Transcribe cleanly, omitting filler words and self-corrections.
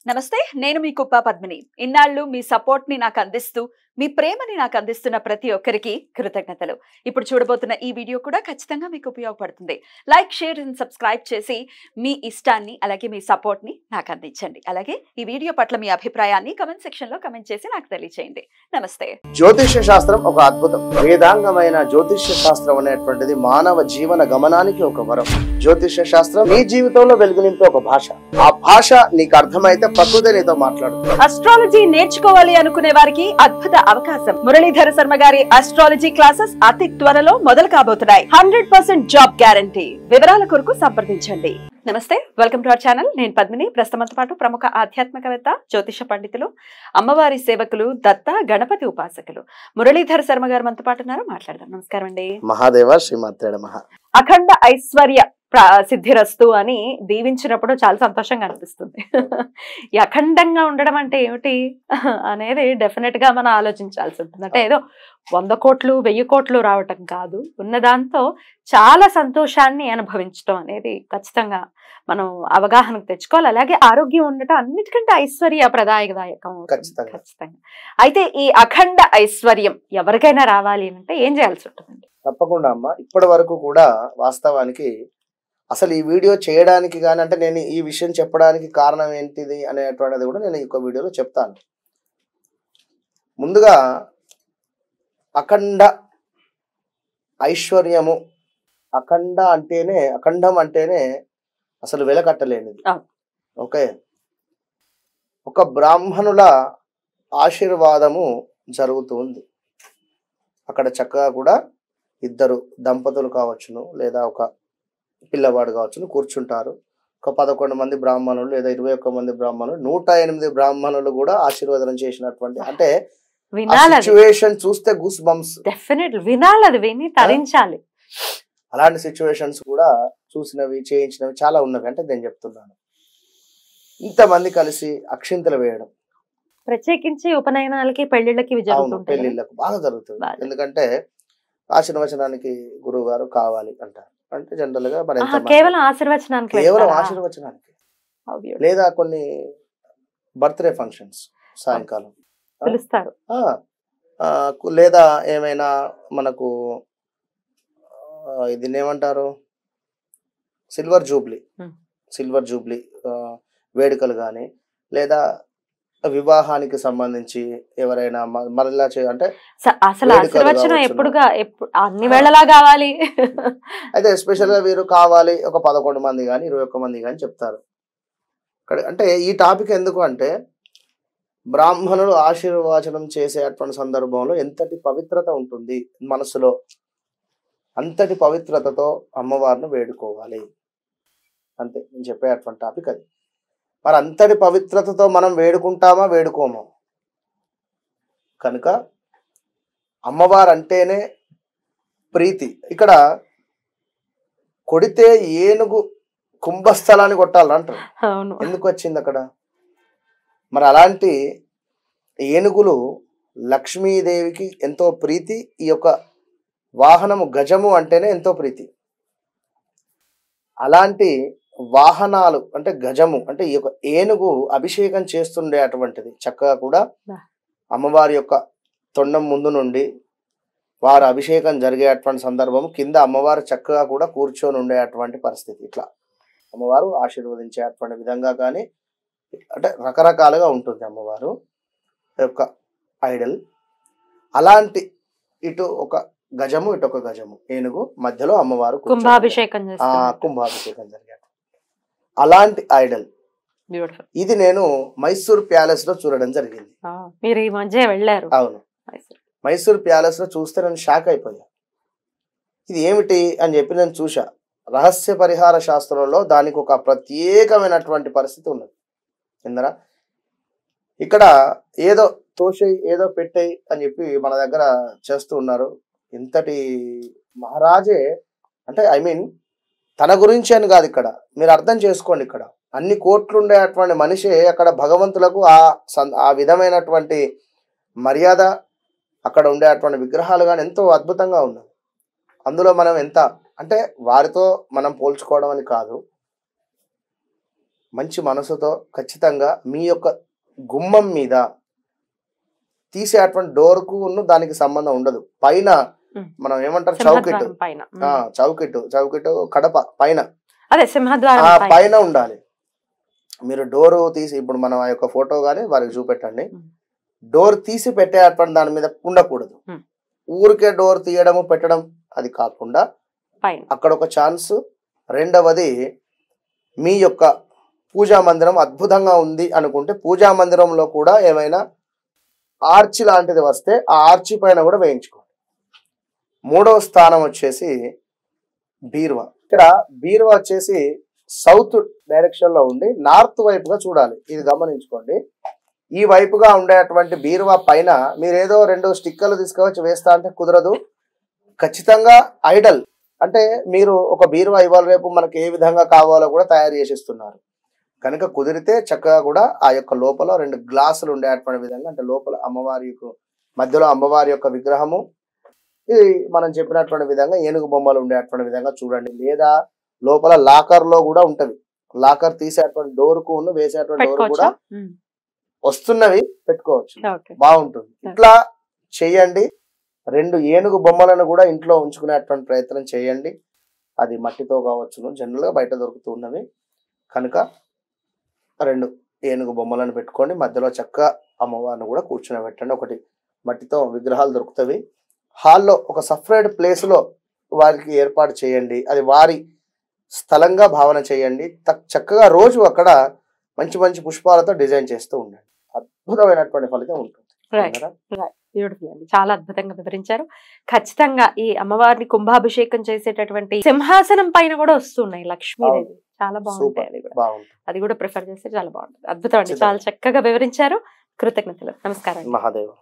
నమస్తే, నేను మీ కుప్ప పద్మిని. ఇన్నాళ్ళు మీ సపోర్ట్ ని నాకు అందిస్తూ, మీ ప్రేమని నాకు అందిస్తున్న ప్రతి ఒక్కరికి కృతజ్ఞతలు. ఇప్పుడు చూడబోతున్న ఈ వీడియో కూడా ఖచ్చితంగా మీకు ఉపయోగపడుతుంది. లైక్, షేర్ అండ్ సబ్స్క్రైబ్ చేసి మీ ఇష్టాన్ని అలాగే మీ సపోర్ట్ ని నాకు అందించండి. అలాగే ఈ వీడియో పట్ల మీ అభిప్రాయాన్ని కమెంట్ సెక్షన్ లో కమెంట్ చేసి నాకు తెలియజేయండి. నమస్తే. జ్యోతిష్య శాస్త్రం ఒక అద్భుతం. వేదాంగమైన జ్యోతిష్య శాస్త్రం అనేటువంటిది మానవ జీవన గమనానికి ఒక వరం. జ్యోతిష్య శాస్త్రం నీ జీవితంలో వెలుగునింపే ఒక భాష. ఆ భాష నీకు అర్థమైతే ప్రకృతి నీతో మాట్లాడుతుంది. అస్ట్రాలజీ నేర్చుకోవాలి అనుకునే వారికి అద్భుత అవకాశం. మురళీధర శర్మ గారి అస్ట్రాలజీ క్లాసెస్ అతి త్వరలో మొదలు కాబోతున్నాయి. 100% జాబ్ గ్యారంటీ. వివరాల కొరకు సంప్రదించండి. నమస్తే, వెల్కమ్ టు అవర్ ఛానల్. నేను పద్మిని. ప్రస్తుతంతో పాటు ప్రముఖ ఆధ్యాత్మికవేత్త, జ్యోతిష పండితులు, అమ్మవారి సేవకులు, దత్త గణపతి ఉపాసకులు మురళీధర శర్మ గారు మనతో పాటు ఉన్నారు. మాట్లాడదాం. నమస్కారం అండి. మహాదేవ శ్రీమాత్రే నమః. అఖండ ఐశ్వర్య సిద్ధిరస్తు అని దీవించినప్పుడు చాలా సంతోషంగా అనిపిస్తుంది. ఈ అఖండంగా ఉండడం అంటే ఏమిటి అనేది డెఫినెట్ గా మనం ఆలోచించాల్సి ఉంటుంది. అంటే ఏదో 100 కోట్లు 1000 కోట్లు రావటం కాదు, ఉన్నదాంతో చాలా సంతోషాన్ని అనుభవించడం అనేది ఖచ్చితంగా మనం అవగాహనకు తెచ్చుకోవాలి. అలాగే ఆరోగ్యం ఉండటం అన్నిటికంటే ఐశ్వర్య ప్రదాయకదాయకం. ఖచ్చితంగా. అయితే ఈ అఖండ ఐశ్వర్యం ఎవరికైనా రావాలి అంటే ఏం చేయాల్సి ఉంటుందండి? తప్పకుండా అమ్మ. ఇప్పటి వరకు కూడా వాస్తవానికి అసలు ఈ వీడియో చేయడానికి కానీ, అంటే నేను ఈ విషయం చెప్పడానికి కారణం ఏంటిది అనేటువంటిది కూడా నేను ఈ వీడియోలో చెప్తాను. ముందుగా అఖండ ఐశ్వర్యము, అఖండం అంటేనే అసలు వెలకట్టలేనిది. ఓకే, ఒక బ్రాహ్మణుల ఆశీర్వాదము జరుగుతుంది అక్కడ. చక్కగా కూడా ఇద్దరు దంపతులు కావచ్చును, లేదా ఒక పిల్లవాడు కావచ్చును, కూర్చుంటారు. ఒక 11 మంది బ్రాహ్మణులు లేదా 21 మంది బ్రాహ్మణులు, 108 బ్రాహ్మణులు కూడా ఆశీర్వాదం చేసినటువంటి, అంటే సిచ్యువేషన్ చూస్తే గూస్ బంప్స్. డెఫినెట్లీ వినాలి, అది విని తరించాలి. అలాంటి సిచ్యువేషన్స్ కూడా చూసినవి, చేయించినవి చాలా ఉన్నవి. అంటే నేను చెప్తున్నాను, ఇంతమంది కలిసి అక్షింతలు వేయడం, ప్రత్యేకించి ఉపనయనాలకి, పెళ్లిళ్ళకి పెళ్లిళ్ళకు బాగా జరుగుతుంది. ఎందుకంటే ఆశీర్వచనానికి గురువు గారు కావాలి అంటారు. అంటే జనరల్ గా కేవలం ఆశీర్వచనానికి, లేదా కొన్ని బర్త్డే ఫంక్షన్స్ సాయంకాలం పిలుస్తారు, లేదా ఏమైనా మనకు ఇది ఏమంటారు, సిల్వర్ జూబ్లీ వేడుకలు కానీ, లేదా వివాహానికి సంబంధించి ఎవరైనా మరలా అంటే అసలు ఆశీర్వచనం ఎప్పుడుగా అన్ని వేళలా కావాలి. అయితే ఎస్పెషల్ గా వీరు కావాలి ఒక 11 మంది కానీ 21 మంది కానీ చెప్తారు. అంటే ఈ టాపిక్ ఎందుకు అంటే, బ్రాహ్మణులు ఆశీర్వచనం చేసేటువంటి సందర్భంలో ఎంతటి పవిత్రత ఉంటుంది మనసులో, అంతటి పవిత్రతతో అమ్మవారిని వేడుకోవాలి. అంతే నేను చెప్పేటువంటి టాపిక్ అది. మరి అంతటి పవిత్రతతో మనం వేడుకుంటామా, వేడుకోమా? కనుక అమ్మవారు అంటేనే ప్రీతి. ఇక్కడ కొడితే ఏనుగు కుంభస్థలాన్ని కొట్టాలంటారు. ఎందుకు వచ్చింది అక్కడ? మరి అలాంటి ఏనుగులు లక్ష్మీదేవికి ఎంతో ప్రీతి. ఈ యొక్క వాహనము గజము అంటేనే ఎంతో ప్రీతి. అలాంటి వాహనాలు అంటే గజము అంటే ఈ యొక్క ఏనుగు అభిషేకం చేస్తుండే అటువంటిది. చక్కగా కూడా అమ్మవారి యొక్క తొండం ముందు నుండి వారు అభిషేకం జరిగేటువంటి సందర్భం కింద అమ్మవారు చక్కగా కూడా కూర్చొని ఉండేటువంటి పరిస్థితి. ఇట్లా అమ్మవారు ఆశీర్వదించేటువంటి విధంగా కానీ, అంటే రకరకాలుగా ఉంటుంది అమ్మవారు యొక్క ఐడల్. అలాంటి ఇటు ఒక గజము, ఇటు ఒక గజము, ఏనుగు మధ్యలో అమ్మవారు కుంభాభిషేకం జరిగారు. అలాంటి ఐడల్ ఇది నేను మైసూర్ ప్యాలెస్ లో చూడడం జరిగింది. మీరు ఈ మధ్య వెళ్ళారు? అవును, మైసూర్ ప్యాలెస్ లో చూస్తే నేను షాక్ అయిపోయా. ఇది ఏమిటి అని చెప్పి నేను చూసా. రహస్య పరిహార శాస్త్రంలో దానికి ఒక ప్రత్యేకమైనటువంటి పరిస్థితి ఉన్నది. ఇందరా ఇక్కడ ఏదో తోసేయి, ఏదో పెట్టేయి అని చెప్పి మన దగ్గర చేస్తూ ఉన్నారు. ఇంతటి మహారాజే అంటే తన గురించి అని కాదు, ఇక్కడ మీరు అర్థం చేసుకోండి. ఇక్కడ అన్ని కోట్లు ఉండేటువంటి మనిషే అక్కడ భగవంతులకు ఆ విధమైనటువంటి మర్యాద, అక్కడ ఉండేటువంటి విగ్రహాలు కానీ ఎంతో అద్భుతంగా ఉన్నాయి. అందులో మనం ఎంత అంటే వారితో మనం పోల్చుకోవడం అని కాదు, మంచి మనసుతో ఖచ్చితంగా మీ యొక్క గుమ్మం మీద తీసేటువంటి డోర్కు దానికి సంబంధం ఉండదు. పైన మనం ఏమంటారు చౌకిట్, చౌకిట్ కడప పైన అదే సింహద్వారం పైన ఉండాలి. మీరు డోర్ తీసి ఇప్పుడు మనం ఆ యొక్క ఫోటో గానీ వారికి చూపెట్టండి. డోర్ తీసి పెట్టేటువంటి దాని మీద ఉండకూడదు. ఊరికే డోర్ తీయడము పెట్టడం అది కాకుండా అక్కడ ఒక ఛాన్స్. రెండవది మీ యొక్క పూజా మందిరం అద్భుతంగా ఉంది అనుకుంటే పూజా మందిరంలో కూడా ఏమైనా ఆర్చి లాంటిది వస్తే ఆ ఆర్చి పైన కూడా వేయించుకోండి. మూడవ స్థానం వచ్చేసి బీరువా. ఇక్కడ బీరువా వచ్చేసి సౌత్ డైరెక్షన్ లో ఉండి నార్త్ వైపుగా చూడాలి. ఇది గమనించుకోండి. ఈ వైపుగా ఉండేటువంటి బీరువా పైన మీరేదో 2 స్టిక్కర్లు తీసుకువచ్చి వేస్తా అంటే కుదరదు. ఖచ్చితంగా ఐడల్ అంటే మీరు ఒక బీరువా ఇవాళ రేపు మనకి ఏ విధంగా కావాలో కూడా తయారు చేసిస్తున్నారు కనుక కుదిరితే చక్కగా కూడా ఆ యొక్క లోపల 2 గ్లాసులు ఉండేటువంటి విధంగా, అంటే లోపల అమ్మవారి మధ్యలో అమ్మవారి యొక్క విగ్రహము, ఇది మనం చెప్పినటువంటి విధంగా ఏనుగు బొమ్మలు ఉండేటువంటి విధంగా చూడండి. లేదా లోపల లాకర్ లో కూడా ఉంటది. లాకర్ తీసేటువంటి డోర్ కు వేసేటువంటి డోర్ కూడా వస్తున్నవి పెట్టుకోవచ్చు, బాగుంటుంది. ఇట్లా చెయ్యండి. 2 ఏనుగు బొమ్మలను కూడా ఇంట్లో ఉంచుకునేటువంటి ప్రయత్నం చేయండి. అది మట్టితో కావచ్చును, జనరల్ గా బయట దొరుకుతున్నవి కనుక 2 ఏనుగు బొమ్మలను పెట్టుకోండి. మధ్యలో చక్కగా అమ్మవారిని కూడా కూర్చోబెట్టండి. ఒకటి మట్టితో విగ్రహాలు దొరుకుతాయి. హాల్లో ఒక సపరేట్ ప్లేస్ లో వారికి ఏర్పాటు చేయండి. అది వారి స్థలంగా భావన చేయండి. చక్కగా రోజు అక్కడ మంచి మంచి పుష్పాలతో డిజైన్ చేస్తూ ఉండండి. అద్భుతమైనటువంటి ఫలితం ఉంటుంది. బ్యూటిఫుల్ అండి, చాలా అద్భుతంగా వివరించారు. ఖచ్చితంగా ఈ అమ్మవారిని కుంభాభిషేకం చేసేటటువంటి సింహాసనం పైన కూడా వస్తున్నాయి లక్ష్మీదేవి, చాలా బాగుంటాయి. అది కూడా ప్రిఫర్ చేస్తే చాలా బాగుంటుంది. అద్భుతం అండి, చాలా చక్కగా వివరించారు. కృతజ్ఞతలు. నమస్కారం. మహాదేవ్.